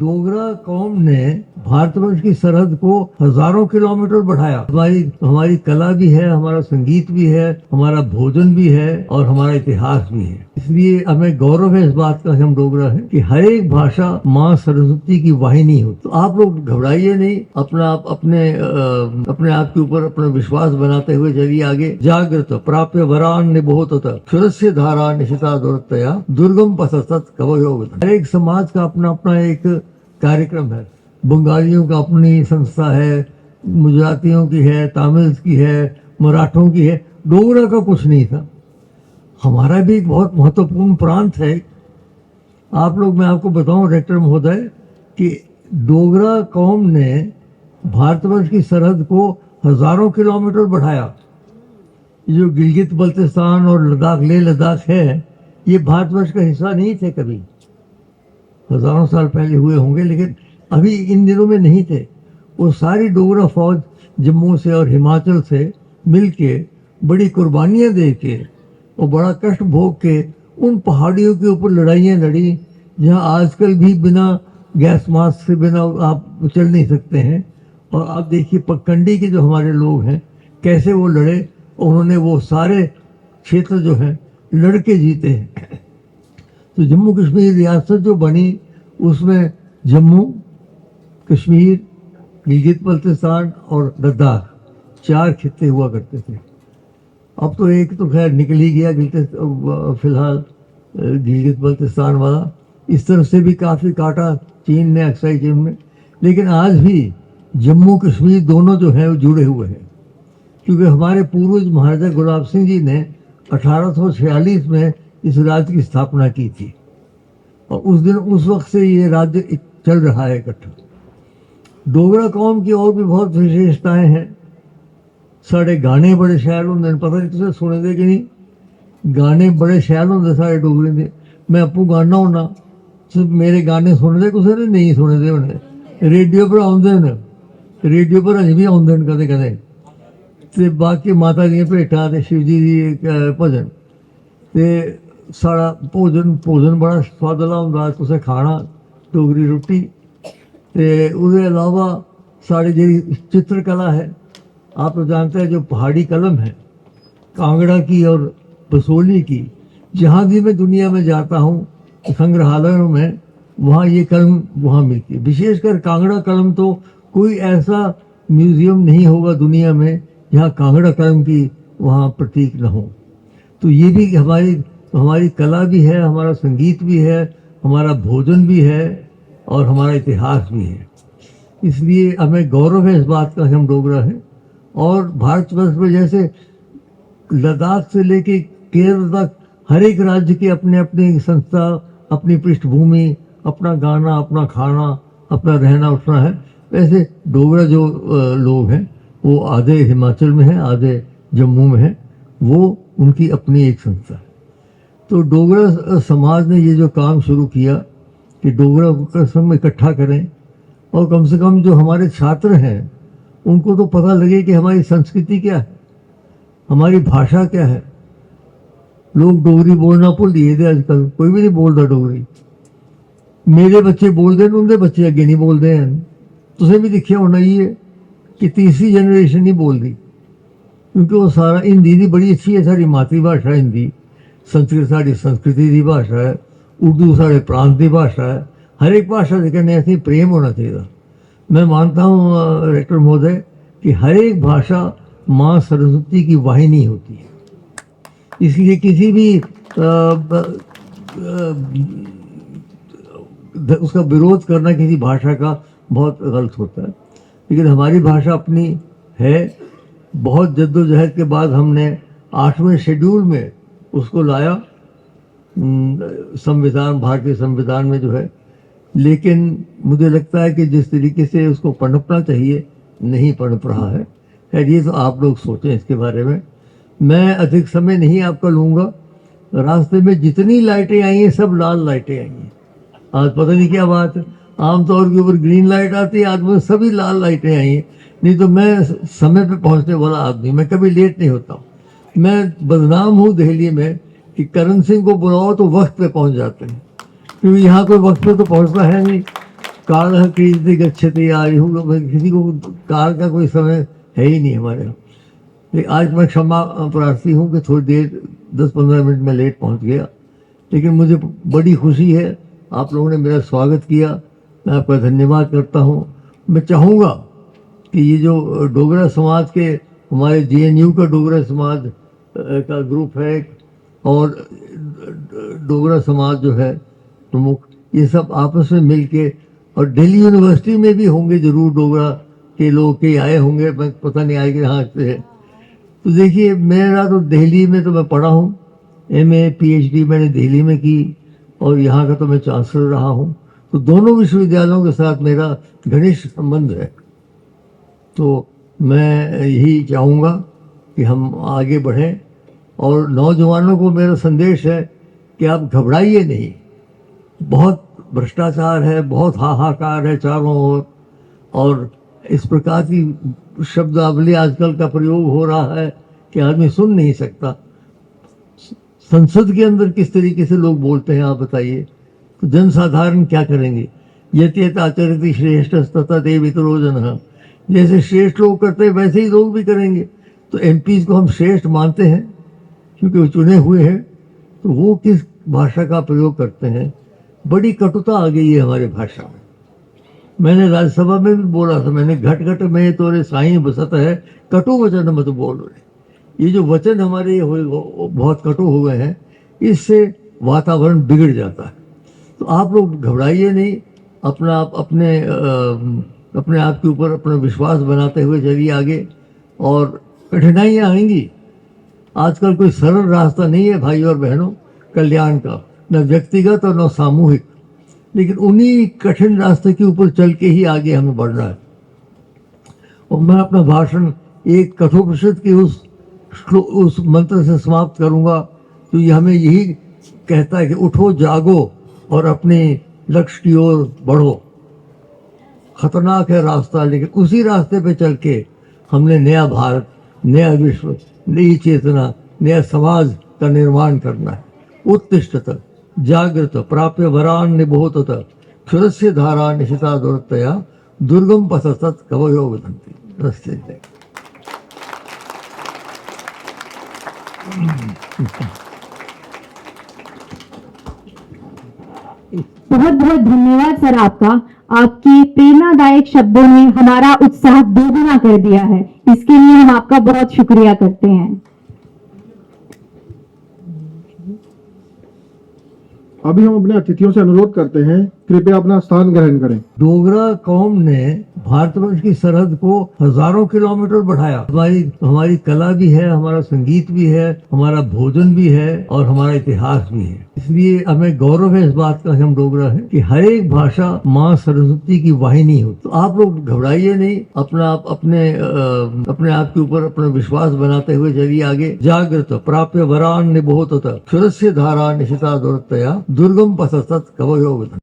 डोगरा कौम ने भारतवर्ष की सरहद को हजारों किलोमीटर बढ़ाया। हमारी कला भी है, हमारा संगीत भी है, हमारा भोजन भी है और हमारा इतिहास भी है। इसलिए हमें गौरव है इस बात का कि हम डोगरा हैं कि हर एक भाषा माँ सरस्वती की वाहिनी हो। तो आप लोग घबराइए नहीं, अपने आप के ऊपर अपना विश्वास बनाते हुए चलिए आगे। जागृत प्राप्य वरान निबोधत क्षुरस्य धारा निशिता दुरतया दुर्गम पसत कवयो। हर एक समाज का अपना अपना एक कार्यक्रम है। बंगालियों का अपनी संस्था है, गुजरातियों की है, तमिल्स की है, मराठों की है। डोगरा का कुछ नहीं था। हमारा भी एक बहुत महत्वपूर्ण प्रांत है। मैं आपको बताऊं डायरेक्टर महोदय कि डोगरा कौम ने भारतवर्ष की सरहद को हजारों किलोमीटर बढ़ाया। जो गिलगित बल्तिस्तान और लद्दाख, लेह लद्दाख है, ये भारतवर्ष का हिस्सा नहीं थे कभी। हजारों साल पहले हुए होंगे, लेकिन अभी इन दिनों में नहीं थे। वो सारी डोगरा फौज जम्मू से और हिमाचल से मिलके बड़ी कुर्बानियां दे के और बड़ा कष्ट भोग के उन पहाड़ियों के ऊपर लड़ाइयाँ लड़ी, जहाँ आजकल भी बिना गैस मास्क से बिना आप चल नहीं सकते हैं। और आप देखिए पगडंडी के जो हमारे लोग हैं कैसे वो लड़े, उन्होंने वो सारे क्षेत्र जो हैं लड़के जीते हैं। तो जम्मू कश्मीर रियासत जो बनी उसमें जम्मू कश्मीर, गिलगित बल्तिस्तान और लद्दाख 4 खित्ते हुआ करते थे। अब तो एक तो खैर निकल ही गया फिलहाल गिलगित बल्तिस्तान वाला। इस तरफ से भी काफ़ी काटा चीन ने, अक्साई चीन में। लेकिन आज भी जम्मू कश्मीर दोनों जो है वो जुड़े हुए हैं, क्योंकि हमारे पूर्वज महाराजा गुलाब सिंह जी ने 1846 में इस राज्य की स्थापना की थी और उस वक्त से ये राज्य चल रहा है इकट्ठा। डोगरा कौम की और भी बहुत विशेषताएं हैं। साढ़े गाने बड़े शैल होंगे, पता नहीं तुझे सुने दे कि नहीं। गाने बड़े शैल होंगे साढ़े डोगरे दे। मैं आपू गाना होना, सिर्फ मेरे गाने सुने दे, कुछ ने नहीं सुने दे उन्हें। रेडियो पर आउंदे न, रेडियो पर अजें भी आउंदे न कदे कदे। ते बाकी माता दियां भेटां ते शिव जी दी भजन ते साढ़ा भोजन बड़ा सुआदला होंदा। तुसें खाना डोगरी रुट्टी ते उसके अलावा साढ़ी जी चित्रकला है। आप तो जानते हैं जो पहाड़ी कलम है कांगड़ा की और बसोली की, जहाँ भी मैं दुनिया में जाता हूँ संग्रहालयों में, वहाँ ये कलम वहाँ मिलती है। विशेषकर कांगड़ा कलम तो कोई ऐसा म्यूजियम नहीं होगा दुनिया में जहाँ कांगड़ा कलम की वहाँ प्रतीक न हो। तो ये भी हमारी कला भी है, हमारा संगीत भी है, हमारा भोजन भी है और हमारा इतिहास भी है। इसलिए हमें गौरव है इस बात का कि हम डोगरा हैं। और भारतवर्ष में जैसे लद्दाख से लेके केरल तक हर एक राज्य की अपने अपनी संस्था, अपनी पृष्ठभूमि, अपना गाना, अपना खाना, अपना रहना उठना है, वैसे डोगरा जो लोग हैं वो आधे हिमाचल में हैं, आधे जम्मू में हैं। वो उनकी अपनी एक संस्था है। तो डोगरा समाज ने ये जो काम शुरू किया कि डोगरा को सब इकट्ठा करें और कम से कम जो हमारे छात्र हैं उनको तो पता लगे कि हमारी संस्कृति क्या है, हमारी भाषा क्या है। लोग डोगरी बोलना भुल दिए थे, आजकल कोई भी नहीं बोलता डोगरी। मेरे बच्चे बोलते हैं, उनके बच्चे अगे नहीं बोलते हैं। तुझे भी दिखा होना ही है कि तीसरी जनरेशन नहीं बोलती, क्योंकि वो सारा हिंदी की बड़ी अच्छी है, साड़ी मातृभाषा हिंदी। संस्कृत साड़ी संस्कृति की भाषा है, उर्दू साढ़े प्रांत की भाषा है। हर एक भाषा से कहने ऐसे प्रेम होना चाहिए। मैं मानता हूँ डायरेक्टर महोदय कि हर एक भाषा माँ सरस्वती की वाहिनी होती है। इसलिए किसी भी उसका विरोध करना किसी भाषा का बहुत गलत होता है। लेकिन हमारी भाषा अपनी है। बहुत जद्दोजहद के बाद हमने 8वें शेड्यूल में उसको लाया संविधान, भारतीय संविधान में जो है। लेकिन मुझे लगता है कि जिस तरीके से उसको पनपना चाहिए नहीं पनप रहा है। खैर ये तो आप लोग सोचें इसके बारे में। मैं अधिक समय नहीं आपका लूँगा। रास्ते में जितनी लाइटें आई हैं सब लाल लाइटें आई हैं। आज पता नहीं क्या बात है, आमतौर के ऊपर ग्रीन लाइट आती है, आज मुझे सभी लाल लाइटें आई हैं। नहीं तो मैं समय पे पहुंचने वाला आदमी, मैं कभी लेट नहीं होता हूँ। मैं बदनाम हूँ दिल्ली में कि करण सिंह को बुलाओ तो वक्त पे पहुंच जाते हैं, क्योंकि यहाँ कोई वक्त पे तो पहुंचता है नहीं। काल क्रीडति गच्छति आयु, किसी को काल का कोई समय है ही नहीं हमारे यहाँ। लेकिन आज मैं क्षमा प्रार्थी हूँ कि थोड़ी देर 10-15 मिनट में लेट पहुँच गया, लेकिन मुझे बड़ी खुशी है आप लोगों ने मेरा स्वागत किया, मैं आपका धन्यवाद करता हूँ। मैं चाहूँगा कि ये जो डोगरा समाज के हमारे JNU का डोगरा समाज का ग्रुप है और डोगरा समाज जो है प्रमुख, ये सब आपस में मिलके, और दिल्ली यूनिवर्सिटी में भी होंगे जरूर डोगरा के लोग के आए होंगे, मैं पता नहीं आए कि यहाँ से है। तो देखिए मेरा तो दिल्ली में तो मैं पढ़ा हूँ, MA PhD मैंने दिल्ली में की और यहाँ का तो मैं चांसलर रहा हूँ, तो दोनों विश्वविद्यालयों के साथ मेरा घनिष्ठ संबंध है। तो मैं यही चाहूँगा कि हम आगे बढ़ें, और नौजवानों को मेरा संदेश है कि आप घबराइए नहीं। बहुत भ्रष्टाचार है, बहुत हाहाकार है चारों ओर, और इस प्रकार की शब्दावली आजकल का प्रयोग हो रहा है कि आदमी सुन नहीं सकता। संसद के अंदर किस तरीके से लोग बोलते हैं आप बताइए, तो जनसाधारण क्या करेंगे। यत आचरति श्रेष्ठ तथा देवितरो जनः, जैसे श्रेष्ठ लोग करते हैं वैसे ही लोग भी करेंगे। तो MPs को हम श्रेष्ठ मानते हैं क्योंकि वो चुने हुए हैं, तो वो किस भाषा का प्रयोग करते हैं। बड़ी कटुता आ गई है हमारे भाषा में। मैंने राज्यसभा में भी बोला था, मैंने घट घट में तोरे साईं बसत है, कटु वचन मत बोलो। ये जो वचन हमारे बहुत कटु हो गए हैं, इससे वातावरण बिगड़ जाता है। तो आप लोग घबराइए नहीं, अपने आप के ऊपर अपना विश्वास बनाते हुए चलिए आगे। और कठिनाइयाँ आएंगी, आजकल कोई सरल रास्ता नहीं है भाई और बहनों कल्याण का, न व्यक्तिगत और न सामूहिक, लेकिन उन्हीं कठिन रास्ते के ऊपर चल के ही आगे हमें बढ़ना है। और मैं अपना भाषण एक कठोपनिषद के उस मंत्र से समाप्त करूंगा, तो ये हमें यही कहता है कि उठो जागो और अपने लक्ष्य की ओर बढ़ो। खतरनाक है रास्ता, लेकिन उसी रास्ते पे चल के हमने नया भारत, नया विश्व, नई चेतना, नया समाज का निर्माण करना है। उत्तिष्ठत जागृत प्राप्य वरान निबोधत क्षुरस्य धारा निशिता दुरतया दुर्गम पसतत कवयो वदन्ति। नमस्ते। बहुत बहुत धन्यवाद सर आपका। आपकी प्रेरणादायक शब्दों ने हमारा उत्साह दोगुना कर दिया है, इसके लिए हम आपका बहुत शुक्रिया करते हैं। अभी हम अपने अतिथियों से अनुरोध करते हैं कृपया अपना स्थान ग्रहण करें। डोगरा कौम ने भारतवर्ष की सरहद को हजारों किलोमीटर बढ़ाया। हमारी कला भी है, हमारा संगीत भी है, हमारा भोजन भी है और हमारा इतिहास भी है। इसलिए हमें गौरव है इस बात का कि हम डोगरा है, कि हर एक भाषा माँ सरस्वती की वाहिनी हो। तो आप लोग घबराइए नहीं, अपने आप के ऊपर अपना विश्वास बनाते हुए चलिए आगे। जागृत प्राप्य वरान निबोधत क्षुरस्य धारा निशिता दुरतया दुर्गम पसतत कवयो वदन्ति।